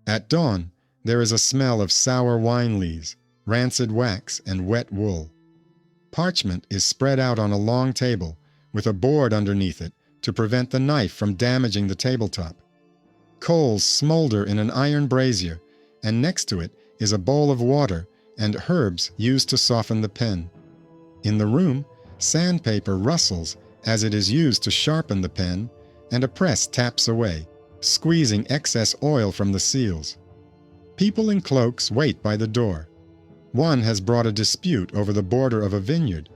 At dawn, there is a smell of sour wine lees, rancid wax, and wet wool. Parchment is spread out on a long table with a board underneath it to prevent the knife from damaging the tabletop. Coals smolder in an iron brazier, and next to it is a bowl of water and herbs used to soften the pen. In the room, sandpaper rustles as it is used to sharpen the pen, and a press taps away, squeezing excess oil from the seals. People in cloaks wait by the door. One has brought a dispute over the border of a vineyard.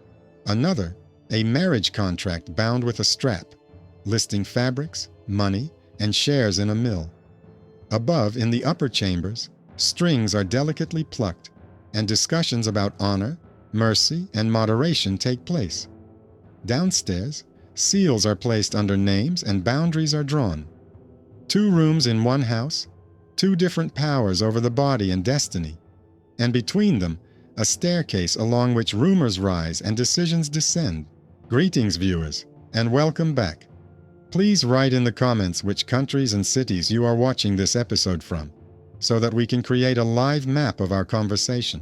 Another, a marriage contract bound with a strap, listing fabrics, money, and shares in a mill. Above, in the upper chambers, strings are delicately plucked, and discussions about honor, mercy, and moderation take place. Downstairs, seals are placed under names and boundaries are drawn. 2 rooms in one house, 2 different powers over the body and destiny, and between them, a staircase along which rumors rise and decisions descend. Greetings, viewers, and welcome back. Please write in the comments which countries and cities you are watching this episode from, so that we can create a live map of our conversation.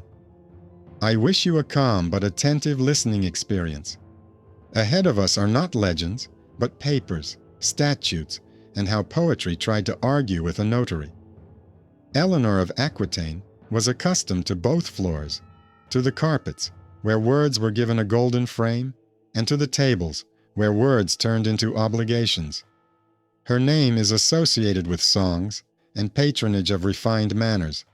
I wish you a calm but attentive listening experience. Ahead of us are not legends, but papers, statutes, and how poetry tried to argue with a notary. Eleanor of Aquitaine was accustomed to both floors, to the carpets, where words were given a golden frame, and to the tables, where words turned into obligations. Her name is associated with songs and patronage of refined manners,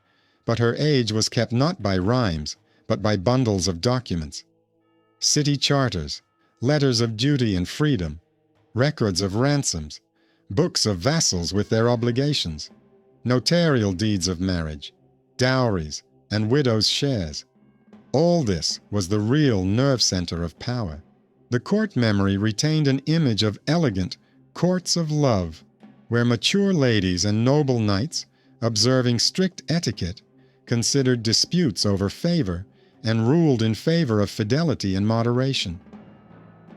but her age was kept not by rhymes, but by bundles of documents. City charters, letters of duty and freedom, records of ransoms, books of vassals with their obligations, notarial deeds of marriage, dowries, and widows' shares. All this was the real nerve center of power. The court memory retained an image of elegant courts of love, where mature ladies and noble knights, observing strict etiquette, considered disputes over favor and ruled in favor of fidelity and moderation.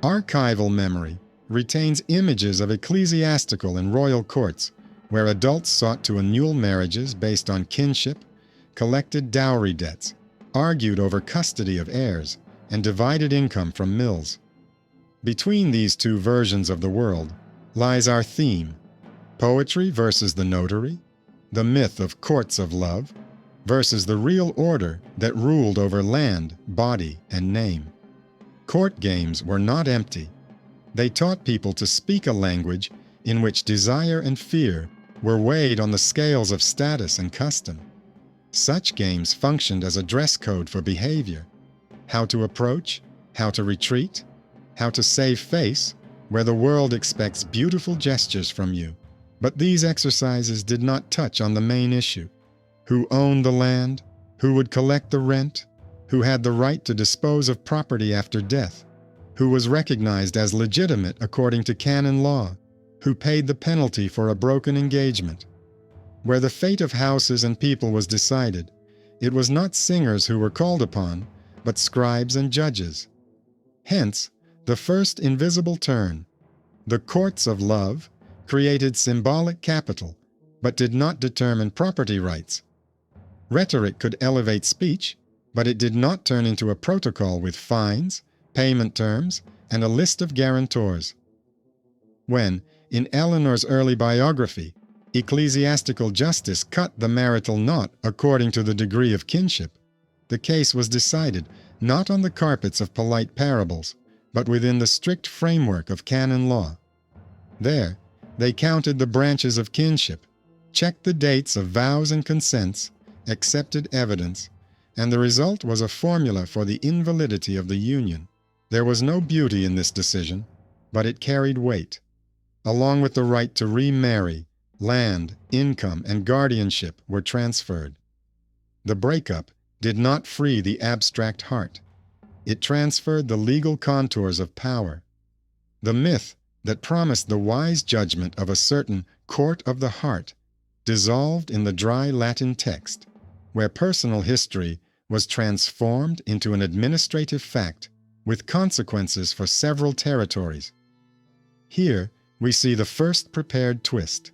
Archival memory retains images of ecclesiastical and royal courts, where adults sought to annul marriages based on kinship, collected dowry debts, argued over custody of heirs, and divided income from mills. Between these 2 versions of the world lies our theme: poetry versus the notary, the myth of courts of love versus the real order that ruled over land, body, and name. Court games were not empty. They taught people to speak a language in which desire and fear were weighed on the scales of status and custom. Such games functioned as a dress code for behavior: how to approach, how to retreat, how to save face where the world expects beautiful gestures from you. But these exercises did not touch on the main issue: who owned the land, who would collect the rent, who had the right to dispose of property after death, who was recognized as legitimate according to canon law, who paid the penalty for a broken engagement. Where the fate of houses and people was decided, it was not singers who were called upon, but scribes and judges. Hence, the first invisible turn. The courts of love created symbolic capital, but did not determine property rights. Rhetoric could elevate speech, but it did not turn into a protocol with fines, payment terms, and a list of guarantors. When, in Eleanor's early biography, ecclesiastical justice cut the marital knot according to the degree of kinship, the case was decided not on the carpets of polite parables, but within the strict framework of canon law. There, they counted the branches of kinship, checked the dates of vows and consents, accepted evidence, and the result was a formula for the invalidity of the union. There was no beauty in this decision, but it carried weight. Along with the right to remarry, land, income, and guardianship were transferred. The breakup did not free the abstract heart. It transferred the legal contours of power. The myth that promised the wise judgment of a certain court of the heart dissolved in the dry Latin text, where personal history was transformed into an administrative fact with consequences for several territories. Here we see the first prepared twist.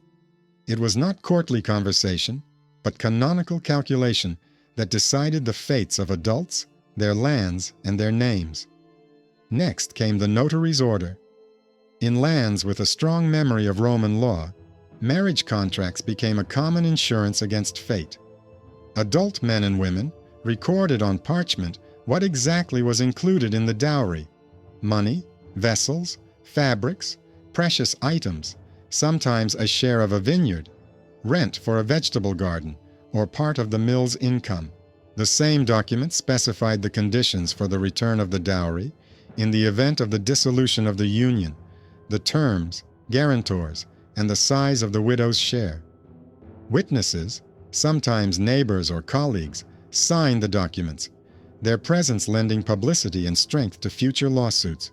It was not courtly conversation, but canonical calculation that decided the fates of adults, their lands, and their names. Next came the notary's order. In lands with a strong memory of Roman law, marriage contracts became a common insurance against fate. Adult men and women recorded on parchment what exactly was included in the dowry: money, vessels, fabrics, precious items, sometimes a share of a vineyard, rent for a vegetable garden, or part of the mill's income. The same document specified the conditions for the return of the dowry in the event of the dissolution of the union, the terms, guarantors, and the size of the widow's share. Witnesses, sometimes neighbors or colleagues, signed the documents, their presence lending publicity and strength to future lawsuits.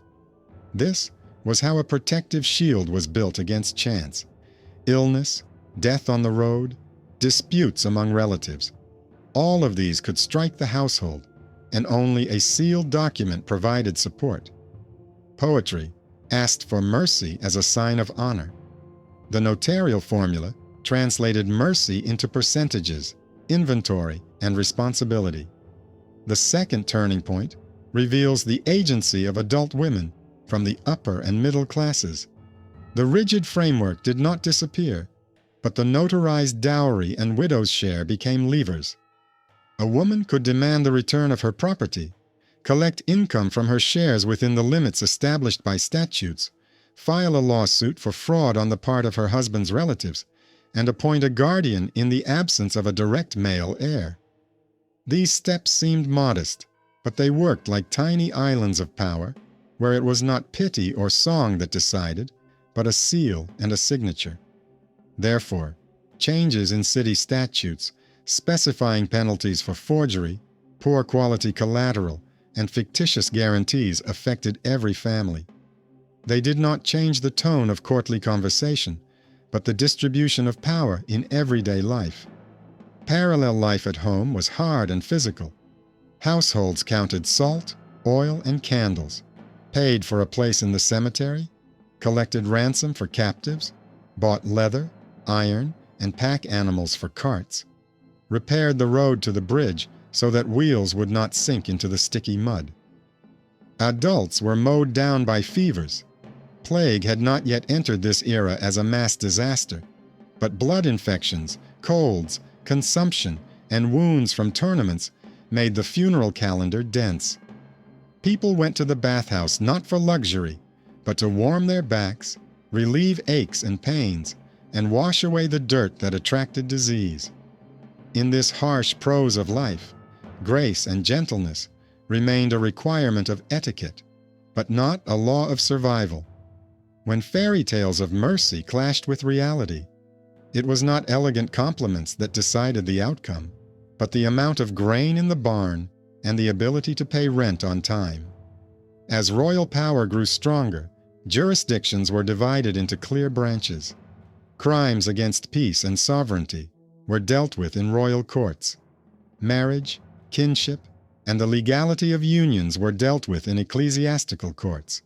This was how a protective shield was built against chance, illness, death on the road, disputes among relatives. All of these could strike the household, and only a sealed document provided support. Poetry asked for mercy as a sign of honor. The notarial formula translated mercy into percentages, inventory, and responsibility. The second turning point reveals the agency of adult women from the upper and middle classes. The rigid framework did not disappear, but the notarized dowry and widow's share became levers. A woman could demand the return of her property, collect income from her shares within the limits established by statutes, file a lawsuit for fraud on the part of her husband's relatives, and appoint a guardian in the absence of a direct male heir. These steps seemed modest, but they worked like tiny islands of power, where it was not pity or song that decided, but a seal and a signature. Therefore, changes in city statutes specifying penalties for forgery, poor quality collateral, and fictitious guarantees affected every family. They did not change the tone of courtly conversation, but the distribution of power in everyday life. Parallel life at home was hard and physical. Households counted salt, oil, and candles, paid for a place in the cemetery, collected ransom for captives, bought leather, iron, and pack animals for carts, repaired the road to the bridge so that wheels would not sink into the sticky mud. Adults were mowed down by fevers. Plague had not yet entered this era as a mass disaster, but blood infections, colds, consumption, and wounds from tournaments made the funeral calendar dense. People went to the bathhouse not for luxury, but to warm their backs, relieve aches and pains, and wash away the dirt that attracted disease. In this harsh prose of life, grace and gentleness remained a requirement of etiquette, but not a law of survival. When fairy tales of mercy clashed with reality, it was not elegant compliments that decided the outcome, but the amount of grain in the barn and the ability to pay rent on time. As royal power grew stronger, jurisdictions were divided into clear branches. Crimes against peace and sovereignty were dealt with in royal courts. Marriage, kinship, and the legality of unions were dealt with in ecclesiastical courts.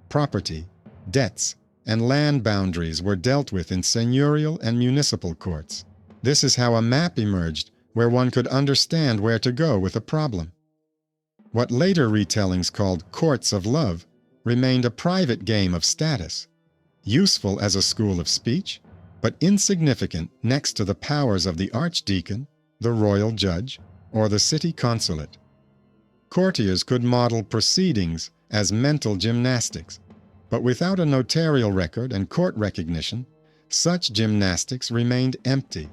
Property, debts, and land boundaries were dealt with in seigneurial and municipal courts. This is how a map emerged where one could understand where to go with a problem. What later retellings called courts of love remained a private game of status, useful as a school of speech, but insignificant next to the powers of the archdeacon, the royal judge, or the city consulate. Courtiers could model proceedings as mental gymnastics, but without a notarial record and court recognition, such gymnastics remained empty.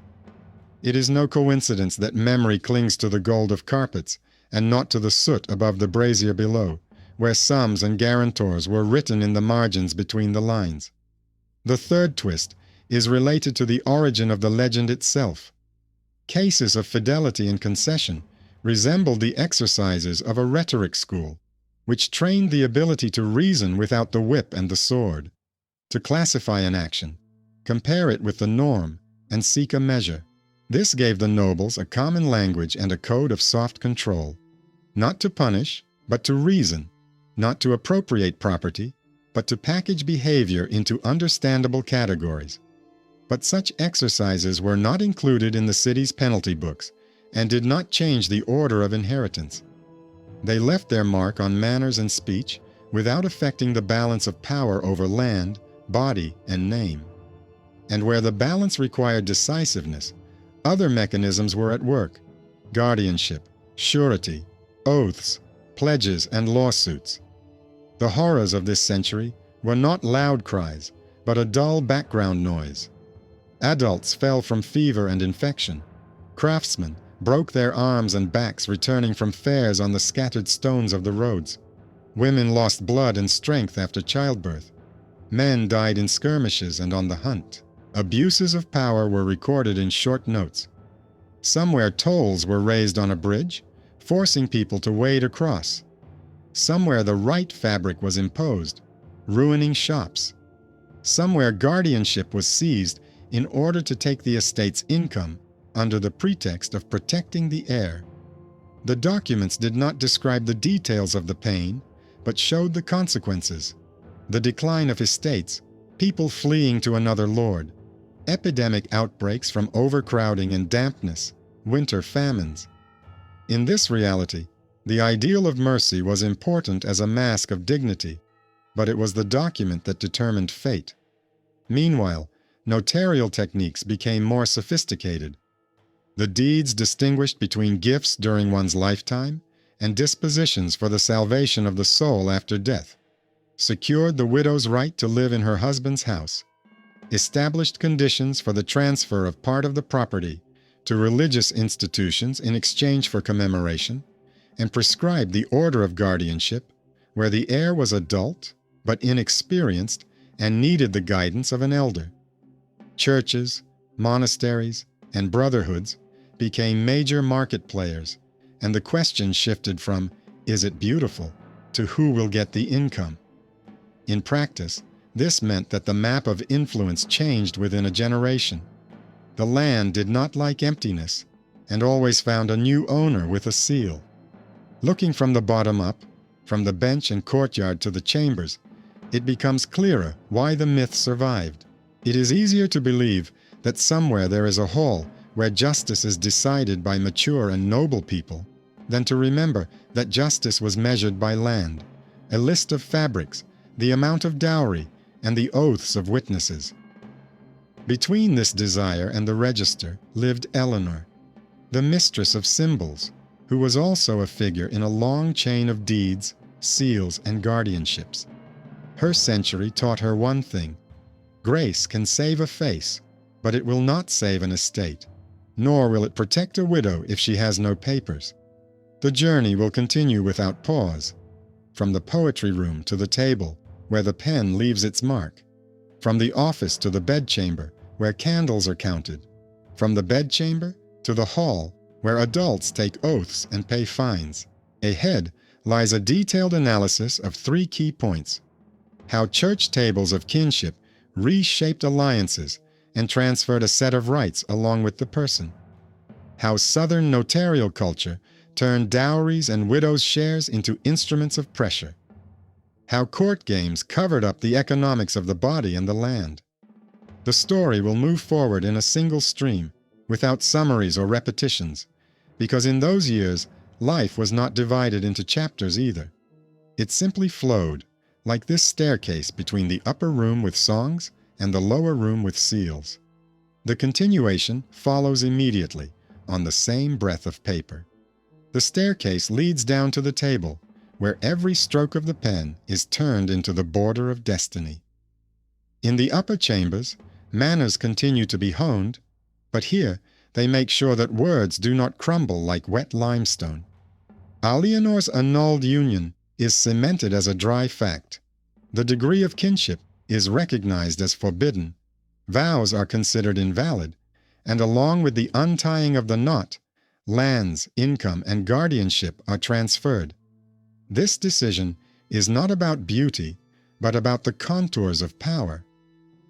It is no coincidence that memory clings to the gold of carpets and not to the soot above the brazier below, where sums and guarantors were written in the margins between the lines. The third twist is related to the origin of the legend itself. Cases of fidelity and concession resembled the exercises of a rhetoric school, which trained the ability to reason without the whip and the sword, to classify an action, compare it with the norm, and seek a measure. This gave the nobles a common language and a code of soft control, not to punish, but to reason, not to appropriate property, but to package behavior into understandable categories. But such exercises were not included in the city's penalty books and did not change the order of inheritance. They left their mark on manners and speech without affecting the balance of power over land, body, and name. And where the balance required decisiveness, other mechanisms were at work: guardianship, surety, oaths, pledges, and lawsuits. The horrors of this century were not loud cries, but a dull background noise. Adults fell from fever and infection. Craftsmen broke their arms and backs returning from fairs on the scattered stones of the roads. Women lost blood and strength after childbirth. Men died in skirmishes and on the hunt. Abuses of power were recorded in short notes. Somewhere tolls were raised on a bridge, forcing people to wade across. Somewhere the right fabric was imposed, ruining shops. Somewhere guardianship was seized in order to take the estate's income under the pretext of protecting the heir. The documents did not describe the details of the pain, but showed the consequences: the decline of estates, people fleeing to another lord, epidemic outbreaks from overcrowding and dampness, winter famines. In this reality, the ideal of mercy was important as a mask of dignity, but it was the document that determined fate. Meanwhile, notarial techniques became more sophisticated. The deeds distinguished between gifts during one's lifetime and dispositions for the salvation of the soul after death, secured the widow's right to live in her husband's house, established conditions for the transfer of part of the property to religious institutions in exchange for commemoration, and prescribed the order of guardianship, where the heir was adult but inexperienced and needed the guidance of an elder. Churches, monasteries, and brotherhoods became major market players, and the question shifted from "is it beautiful?" to "who will get the income?" In practice, this meant that the map of influence changed within a generation. The land did not like emptiness, and always found a new owner with a seal. Looking from the bottom up, from the bench and courtyard to the chambers, it becomes clearer why the myth survived. It is easier to believe that somewhere there is a hall where justice is decided by mature and noble people than to remember that justice was measured by land, a list of fabrics, the amount of dowry, and the oaths of witnesses. Between this desire and the register lived Eleanor, the mistress of symbols, who was also a figure in a long chain of deeds, seals, and guardianships. Her century taught her one thing: grace can save a face, but it will not save an estate, nor will it protect a widow if she has no papers. The journey will continue without pause, from the poetry room to the table, where the pen leaves its mark, from the office to the bedchamber, where candles are counted, from the bedchamber to the hall, where adults take oaths and pay fines. Ahead lies a detailed analysis of 3 key points: how church tables of kinship reshaped alliances and transferred a set of rights along with the person; how Southern notarial culture turned dowries and widows' shares into instruments of pressure; how court games covered up the economics of the body and the land. The story will move forward in a single stream, without summaries or repetitions, because in those years life was not divided into chapters either. It simply flowed, like this staircase between the upper room with songs and the lower room with seals. The continuation follows immediately, on the same breadth of paper. The staircase leads down to the table, where every stroke of the pen is turned into the border of destiny. In the upper chambers, manners continue to be honed, but here they make sure that words do not crumble like wet limestone. Eleanor's annulled union is cemented as a dry fact. The degree of kinship is recognized as forbidden. Vows are considered invalid, and along with the untying of the knot, lands, income, and guardianship are transferred. This decision is not about beauty, but about the contours of power.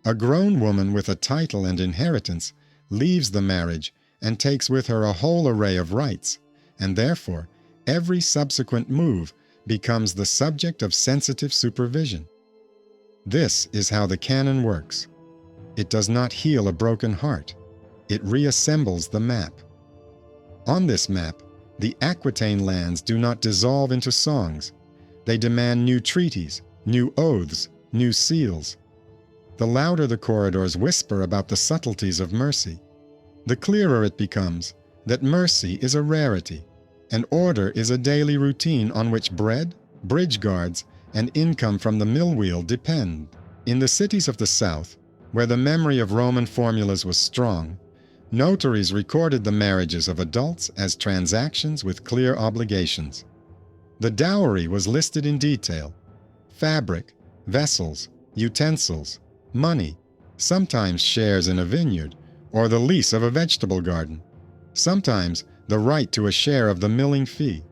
A grown woman with a title and inheritance leaves the marriage and takes with her a whole array of rights, and therefore every subsequent move becomes the subject of sensitive supervision. This is how the canon works. It does not heal a broken heart. It reassembles the map. On this map, the Aquitaine lands do not dissolve into songs. They demand new treaties, new oaths, new seals. The louder the corridors whisper about the subtleties of mercy, the clearer it becomes that mercy is a rarity, and order is a daily routine on which bread, bridge guards, and income from the mill wheel depend. In the cities of the South, where the memory of Roman formulas was strong, notaries recorded the marriages of adults as transactions with clear obligations. The dowry was listed in detail: fabric, vessels, utensils, money, sometimes shares in a vineyard, or the lease of a vegetable garden, sometimes the right to a share of the milling fee.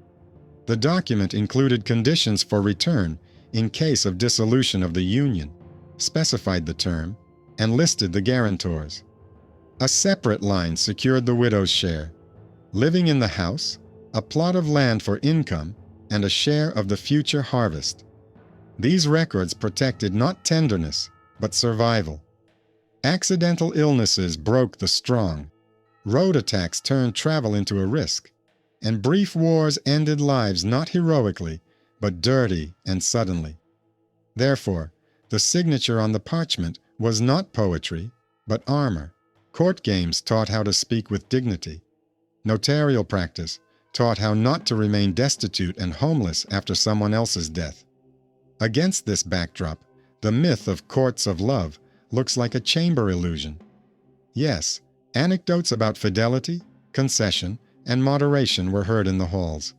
The document included conditions for return in case of dissolution of the union, specified the term, and listed the guarantors. A separate line secured the widow's share: living in the house, a plot of land for income, and a share of the future harvest. These records protected not tenderness, but survival. Accidental illnesses broke the strong. Road attacks turned travel into a risk, and brief wars ended lives not heroically, but dirty and suddenly. Therefore, the signature on the parchment was not poetry, but armor. Court games taught how to speak with dignity. Notarial practice taught how not to remain destitute and homeless after someone else's death. Against this backdrop, the myth of courts of love looks like a chamber illusion. Yes, anecdotes about fidelity, concession, and moderation were heard in the halls.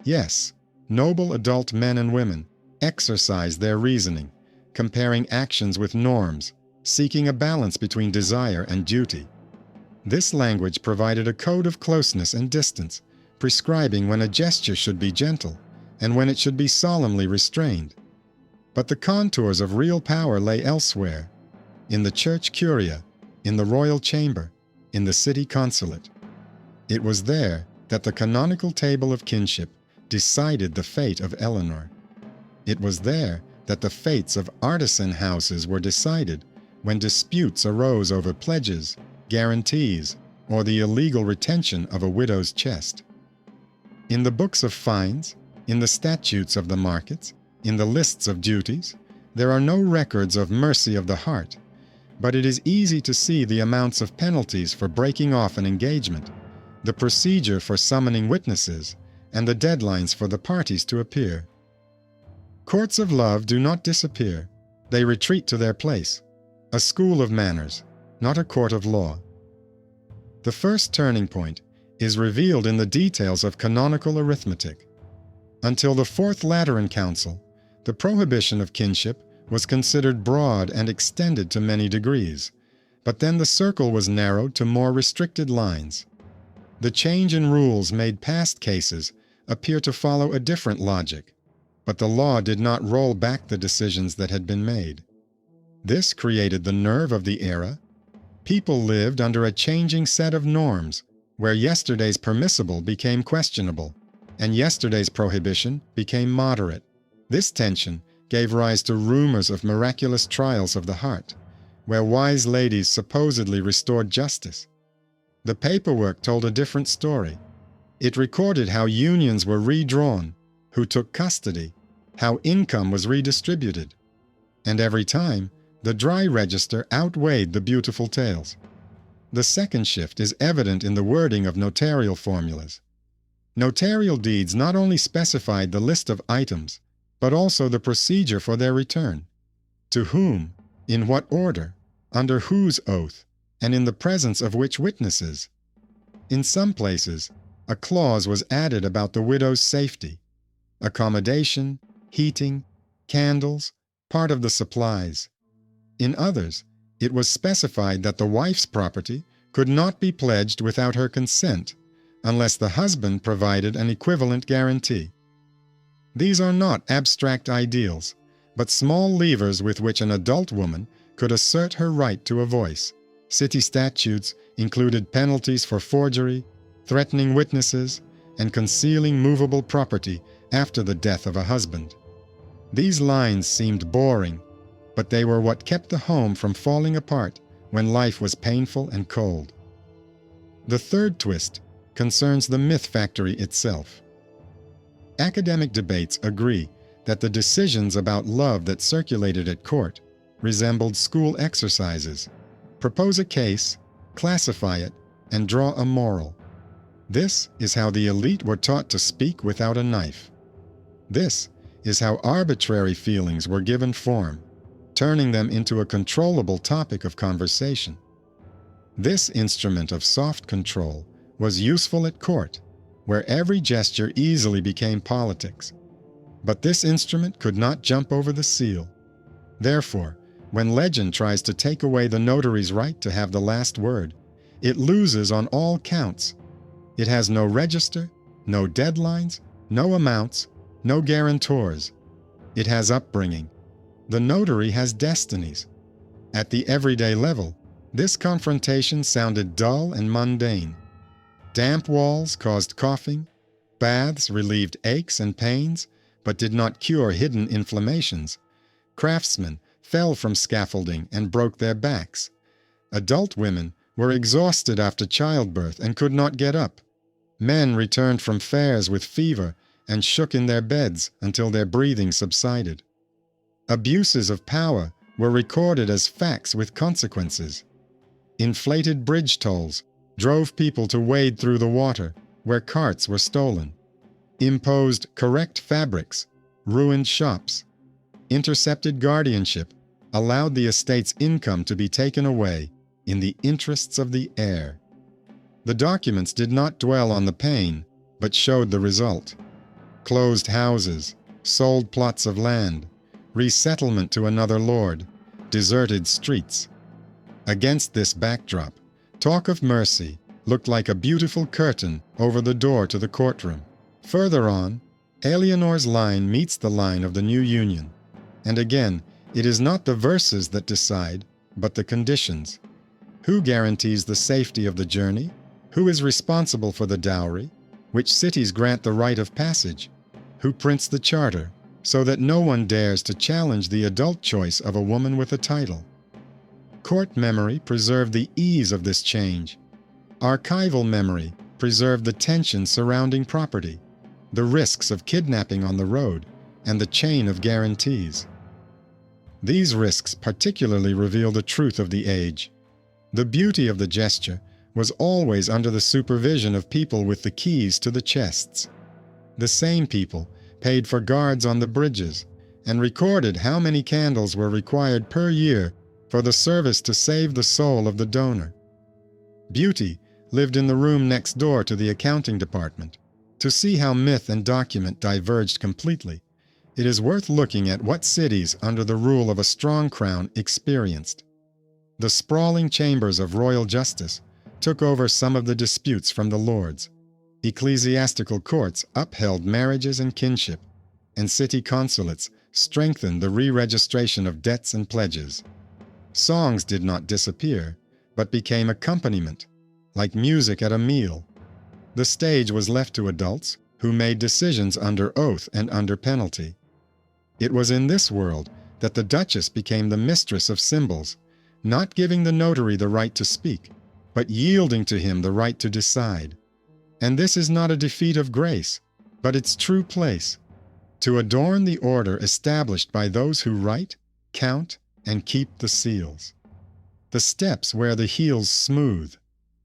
Yes, noble adult men and women exercised their reasoning, comparing actions with norms, seeking a balance between desire and duty. This language provided a code of closeness and distance, prescribing when a gesture should be gentle and when it should be solemnly restrained. But the contours of real power lay elsewhere: in the church curia, in the royal chamber, in the city consulate. It was there that the canonical table of kinship decided the fate of Eleanor. It was there that the fates of artisan houses were decided when disputes arose over pledges, guarantees, or the illegal retention of a widow's chest. In the books of fines, in the statutes of the markets, in the lists of duties, there are no records of mercy of the heart, but it is easy to see the amounts of penalties for breaking off an engagement, the procedure for summoning witnesses, and the deadlines for the parties to appear. Courts of love do not disappear. They retreat to their place, a school of manners, not a court of law. The first turning point is revealed in the details of canonical arithmetic. Until the Fourth Lateran Council, the prohibition of kinship was considered broad and extended to many degrees, but then the circle was narrowed to more restricted lines. The change in rules made past cases appear to follow a different logic, but the law did not roll back the decisions that had been made. This created the nerve of the era. People lived under a changing set of norms, where yesterday's permissible became questionable, and yesterday's prohibition became moderate. This tension gave rise to rumors of miraculous trials of the heart, where wise ladies supposedly restored justice. The paperwork told a different story. It recorded how unions were redrawn, who took custody, how income was redistributed. And every time, the dry register outweighed the beautiful tales. The second shift is evident in the wording of notarial formulas. Notarial deeds not only specified the list of items, but also the procedure for their return. To whom, in what order, under whose oath, and in the presence of which witnesses. In some places, a clause was added about the widow's safety: accommodation, heating, candles, part of the supplies. In others, it was specified that the wife's property could not be pledged without her consent, unless the husband provided an equivalent guarantee. These are not abstract ideals, but small levers with which an adult woman could assert her right to a voice. City statutes included penalties for forgery, threatening witnesses, and concealing movable property after the death of a husband. These lines seemed boring, but they were what kept the home from falling apart when life was painful and cold. The third twist concerns the myth factory itself. Academic debates agree that the decisions about love that circulated at court resembled school exercises. Propose a case, classify it, and draw a moral. This is how the elite were taught to speak without a knife. This is how arbitrary feelings were given form, turning them into a controllable topic of conversation. This instrument of soft control was useful at court, where every gesture easily became politics. But this instrument could not jump over the seal. Therefore, when legend tries to take away the notary's right to have the last word, it loses on all counts. It has no register, no deadlines, no amounts, no guarantors. It has upbringing. The notary has destinies. At the everyday level, this confrontation sounded dull and mundane. Damp walls caused coughing, baths relieved aches and pains, but did not cure hidden inflammations. Craftsmen fell from scaffolding and broke their backs. Adult women were exhausted after childbirth and could not get up. Men returned from fairs with fever and shook in their beds until their breathing subsided. Abuses of power were recorded as facts with consequences. Inflated bridge tolls drove people to wade through the water where carts were stolen. Imposed correct fabrics ruined shops. Intercepted guardianship allowed the estate's income to be taken away in the interests of the heir. The documents did not dwell on the pain, but showed the result. Closed houses, sold plots of land, resettlement to another lord, deserted streets. Against this backdrop, talk of mercy looked like a beautiful curtain over the door to the courtroom. Further on, Eleanor's line meets the line of the new union. And again, it is not the verses that decide, but the conditions. Who guarantees the safety of the journey? Who is responsible for the dowry? Which cities grant the right of passage? Who prints the charter, so that no one dares to challenge the adult choice of a woman with a title? Court memory preserved the ease of this change. Archival memory preserved the tension surrounding property, the risks of kidnapping on the road, and the chain of guarantees. These risks particularly reveal the truth of the age. The beauty of the gesture was always under the supervision of people with the keys to the chests. The same people paid for guards on the bridges and recorded how many candles were required per year for the service to save the soul of the donor. Beauty lived in the room next door to the accounting department. To see how myth and document diverged completely, it is worth looking at what cities under the rule of a strong crown experienced. The sprawling chambers of royal justice took over some of the disputes from the lords. Ecclesiastical courts upheld marriages and kinship, and city consulates strengthened the re-registration of debts and pledges. Songs did not disappear, but became accompaniment, like music at a meal. The stage was left to adults who made decisions under oath and under penalty. It was in this world that the Duchess became the mistress of symbols, not giving the notary the right to speak, but yielding to him the right to decide. And this is not a defeat of grace, but its true place, to adorn the order established by those who write, count, and keep the seals. The steps wear the heels smooth,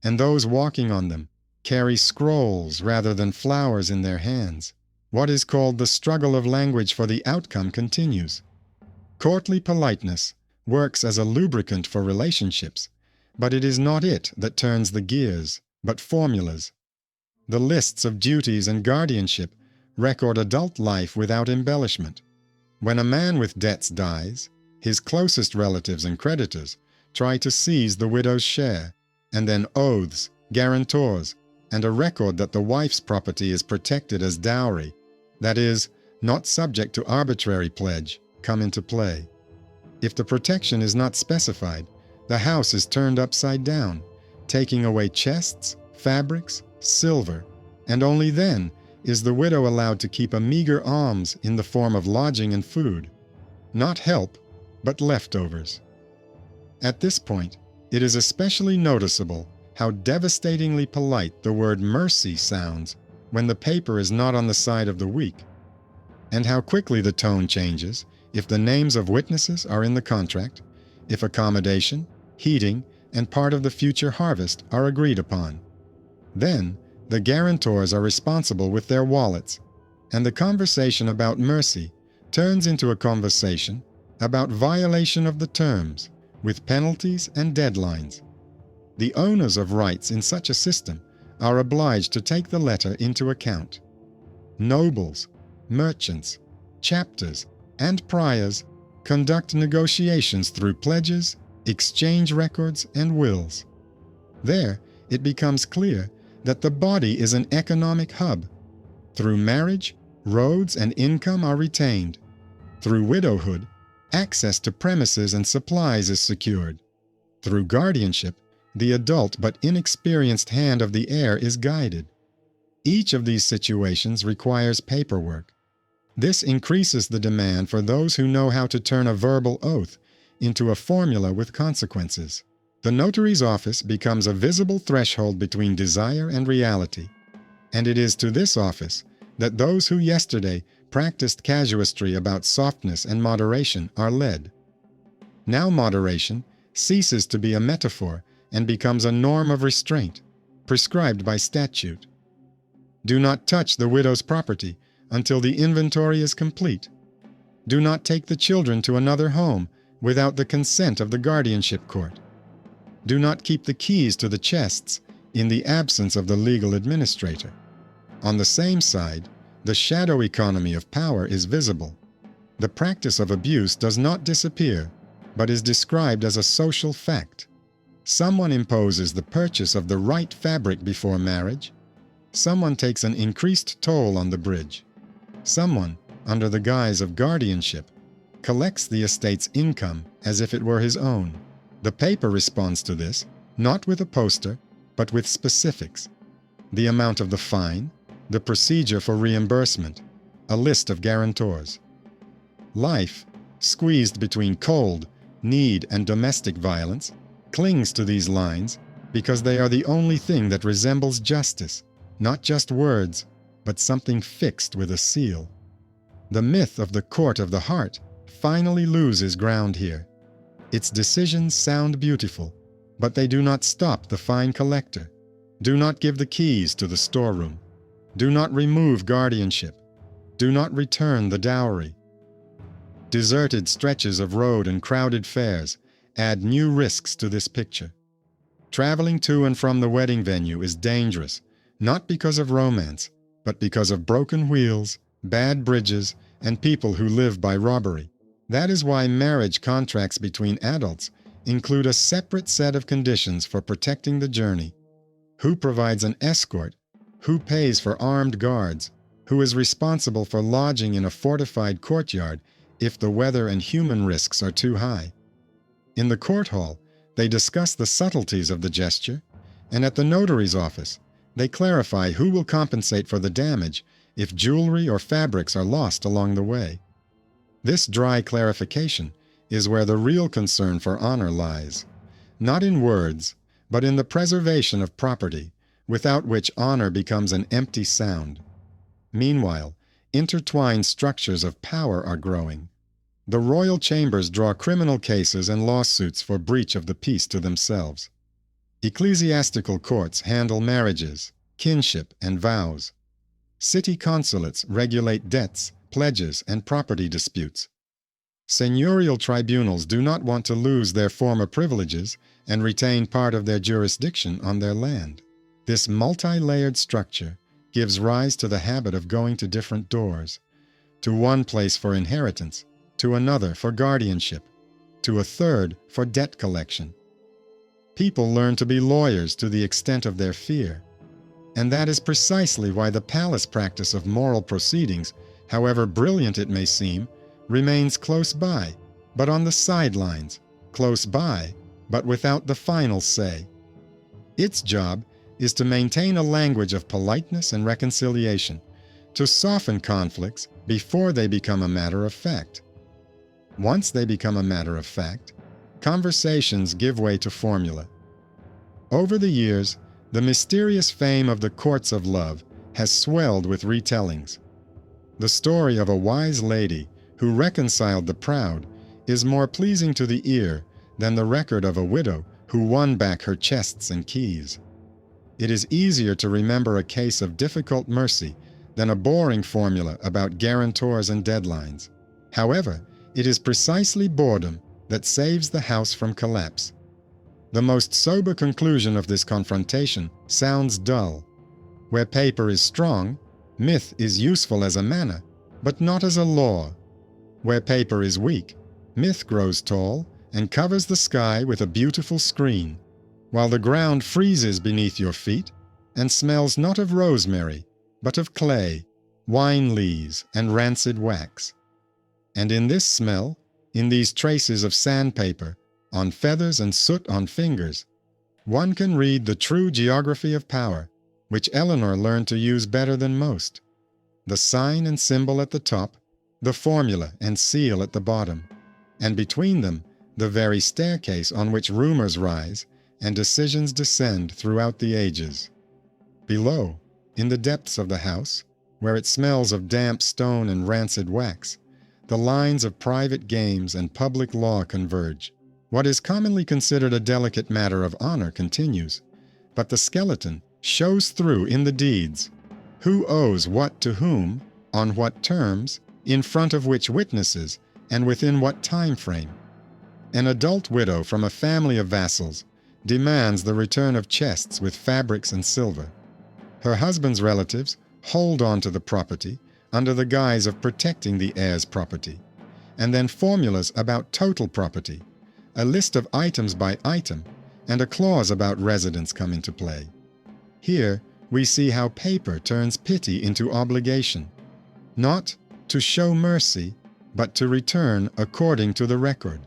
and those walking on them carry scrolls rather than flowers in their hands. What is called the struggle of language for the outcome continues. Courtly politeness works as a lubricant for relationships, but it is not it that turns the gears, but formulas. The lists of duties and guardianship record adult life without embellishment. When a man with debts dies, his closest relatives and creditors try to seize the widow's share, and then oaths, guarantors, and a record that the wife's property is protected as dowry, that is, not subject to arbitrary pledge, come into play. If the protection is not specified, the house is turned upside down, taking away chests, fabrics, silver, and only then is the widow allowed to keep a meager alms in the form of lodging and food. Not help, but leftovers. At this point, It is especially noticeable how devastatingly polite the word mercy sounds when the paper is not on the side of the weak, and how quickly the tone changes if the names of witnesses are in the contract, if accommodation, heating, and part of the future harvest are agreed upon. Then, the guarantors are responsible with their wallets, and the conversation about mercy turns into a conversation about violation of the terms, with penalties and deadlines. The owners of rights in such a system are obliged to take the letter into account. Nobles, merchants, chapters, and priors conduct negotiations through pledges, exchange records, and wills. There, it becomes clear that the body is an economic hub. Through marriage, roads and income are retained. Through widowhood, access to premises and supplies is secured. Through guardianship, the adult but inexperienced hand of the heir is guided. Each of these situations requires paperwork. This increases the demand for those who know how to turn a verbal oath into a formula with consequences. The notary's office becomes a visible threshold between desire and reality, and it is to this office that those who yesterday practiced casuistry about softness and moderation are led. Now moderation ceases to be a metaphor and becomes a norm of restraint, prescribed by statute. Do not touch the widow's property until the inventory is complete. Do not take the children to another home without the consent of the guardianship court. Do not keep the keys to the chests in the absence of the legal administrator. On the same side, the shadow economy of power is visible. The practice of abuse does not disappear, but is described as a social fact. Someone imposes the purchase of the right fabric before marriage. Someone takes an increased toll on the bridge. Someone, under the guise of guardianship, collects the estate's income as if it were his own. The paper responds to this, not with a poster, but with specifics: the amount of the fine, the procedure for reimbursement, a list of guarantors. Life, squeezed between cold, need, and domestic violence, clings to these lines because they are the only thing that resembles justice, not just words, but something fixed with a seal. The myth of the court of the heart finally loses ground here. Its decisions sound beautiful, but they do not stop the fine collector. Do not give the keys to the storeroom. Do not remove guardianship. Do not return the dowry. Deserted stretches of road and crowded fairs add new risks to this picture. Traveling to and from the wedding venue is dangerous, not because of romance, but because of broken wheels, bad bridges, and people who live by robbery. That is why marriage contracts between adults include a separate set of conditions for protecting the journey. Who provides an escort? Who pays for armed guards? Who is responsible for lodging in a fortified courtyard if the weather and human risks are too high? In the court hall, they discuss the subtleties of the gesture, and at the notary's office, they clarify who will compensate for the damage if jewelry or fabrics are lost along the way. This dry clarification is where the real concern for honor lies, not in words, but in the preservation of property, without which honor becomes an empty sound. Meanwhile, intertwined structures of power are growing. The royal chambers draw criminal cases and lawsuits for breach of the peace to themselves. Ecclesiastical courts handle marriages, kinship, and vows. City consulates regulate debts, pledges, and property disputes. Seigneurial tribunals do not want to lose their former privileges and retain part of their jurisdiction on their land. This multi-layered structure gives rise to the habit of going to different doors, to one place for inheritance, to another for guardianship, to a third for debt collection. People learn to be lawyers to the extent of their fear, and that is precisely why the palace practice of moral proceedings, however brilliant it may seem, remains close by, but on the sidelines, close by, but without the final say. Its job is to maintain a language of politeness and reconciliation, to soften conflicts before they become a matter of fact. Once they become a matter of fact, conversations give way to formula. Over the years, the mysterious fame of the courts of love has swelled with retellings. The story of a wise lady who reconciled the proud is more pleasing to the ear than the record of a widow who won back her chests and keys. It is easier to remember a case of difficult mercy than a boring formula about guarantors and deadlines. However, it is precisely boredom that saves the house from collapse. The most sober conclusion of this confrontation sounds dull. Where paper is strong, myth is useful as a manna, but not as a law. Where paper is weak, myth grows tall and covers the sky with a beautiful screen, while the ground freezes beneath your feet and smells not of rosemary, but of clay, wine lees, and rancid wax. And in this smell, in these traces of sandpaper, on feathers and soot on fingers, one can read the true geography of power, which Eleanor learned to use better than most. The sign and symbol at the top, the formula and seal at the bottom, and between them, the very staircase on which rumors rise and decisions descend throughout the ages. Below, in the depths of the house, where it smells of damp stone and rancid wax, the lines of private games and public law converge. What is commonly considered a delicate matter of honor continues, but the skeleton shows through in the deeds. Who owes what to whom, on what terms, in front of which witnesses, and within what time frame. An adult widow from a family of vassals demands the return of chests with fabrics and silver. Her husband's relatives hold on to the property under the guise of protecting the heir's property, and then formulas about total property, a list of items by item, and a clause about residence come into play. Here we see how paper turns pity into obligation, not to show mercy, but to return according to the record.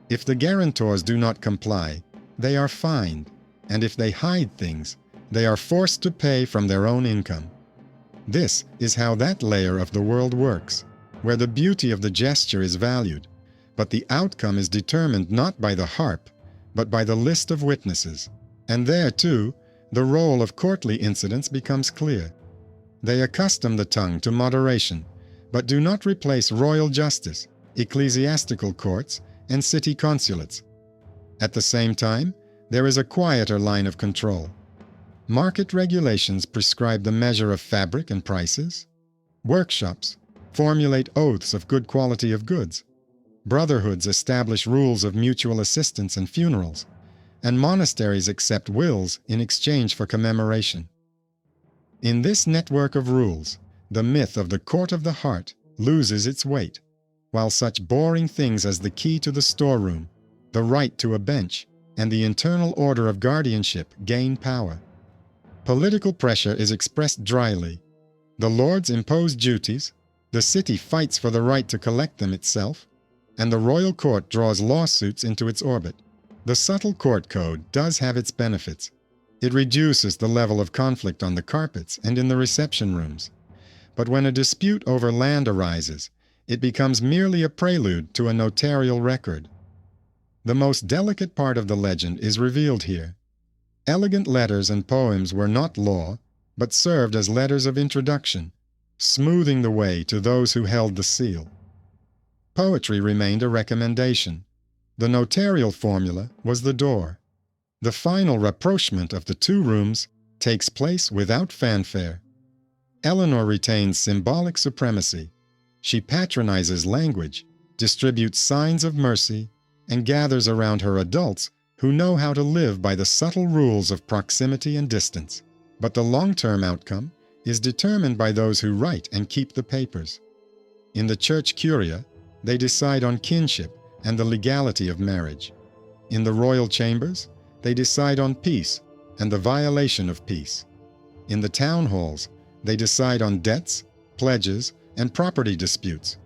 If the guarantors do not comply, they are fined, and if they hide things, they are forced to pay from their own income. This is how that layer of the world works, where the beauty of the gesture is valued, but the outcome is determined not by the harp, but by the list of witnesses. And there, too, the role of courtly incidents becomes clear. They accustom the tongue to moderation, but do not replace royal justice, ecclesiastical courts, and city consulates. At the same time, there is a quieter line of control. Market regulations prescribe the measure of fabric and prices. Workshops formulate oaths of good quality of goods. Brotherhoods establish rules of mutual assistance and funerals, and monasteries accept wills in exchange for commemoration. In this network of rules, the myth of the court of the heart loses its weight, while such boring things as the key to the storeroom, the right to a bench, and the internal order of guardianship gain power. Political pressure is expressed dryly. The lords impose duties, the city fights for the right to collect them itself, and the royal court draws lawsuits into its orbit. The subtle court code does have its benefits. It reduces the level of conflict on the carpets and in the reception rooms. But when a dispute over land arises, it becomes merely a prelude to a notarial record. The most delicate part of the legend is revealed here. Elegant letters and poems were not law, but served as letters of introduction, smoothing the way to those who held the seal. Poetry remained a recommendation. The notarial formula was the door. The final rapprochement of the two rooms takes place without fanfare. Eleanor retains symbolic supremacy. She patronizes language, distributes signs of mercy, and gathers around her adults who know how to live by the subtle rules of proximity and distance. But the long-term outcome is determined by those who write and keep the papers. In the church curia, they decide on kinship and the legality of marriage. In the royal chambers, they decide on peace and the violation of peace. In the town halls, they decide on debts, pledges, and property disputes.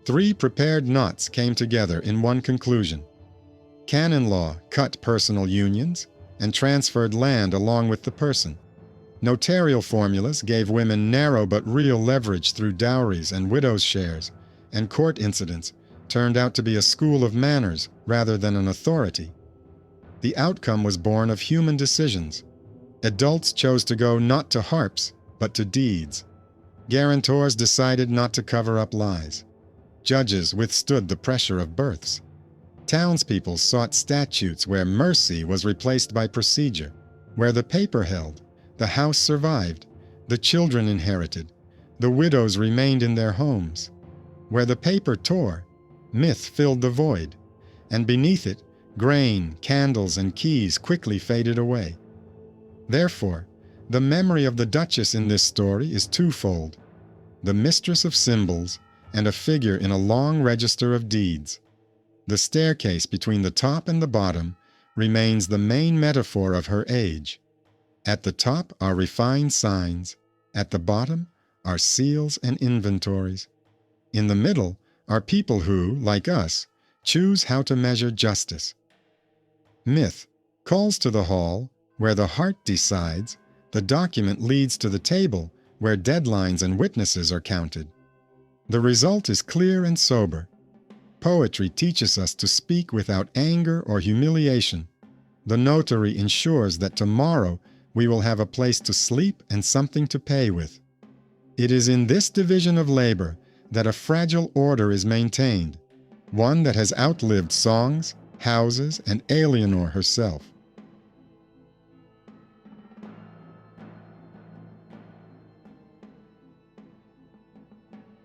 3 prepared knots came together in one conclusion. Canon law cut personal unions and transferred land along with the person. Notarial formulas gave women narrow but real leverage through dowries and widows' shares, and court incidents turned out to be a school of manners rather than an authority. The outcome was born of human decisions. Adults chose to go not to harps, but to deeds. Guarantors decided not to cover up lies. Judges withstood the pressure of births. Townspeople sought statutes where mercy was replaced by procedure. Where the paper held, the house survived, the children inherited, the widows remained in their homes. Where the paper tore, myth filled the void, and beneath it, grain, candles, and keys quickly faded away. Therefore, the memory of the Duchess in this story is twofold: the mistress of symbols and a figure in a long register of deeds. The staircase between the top and the bottom remains the main metaphor of her age. At the top are refined signs, at the bottom are seals and inventories. In the middle are people who, like us, choose how to measure justice. Myth calls to the hall where the heart decides, the document leads to the table where deadlines and witnesses are counted. The result is clear and sober. Poetry teaches us to speak without anger or humiliation. The notary ensures that tomorrow we will have a place to sleep and something to pay with. It is in this division of labor that a fragile order is maintained, one that has outlived songs, houses, and Eleanor herself.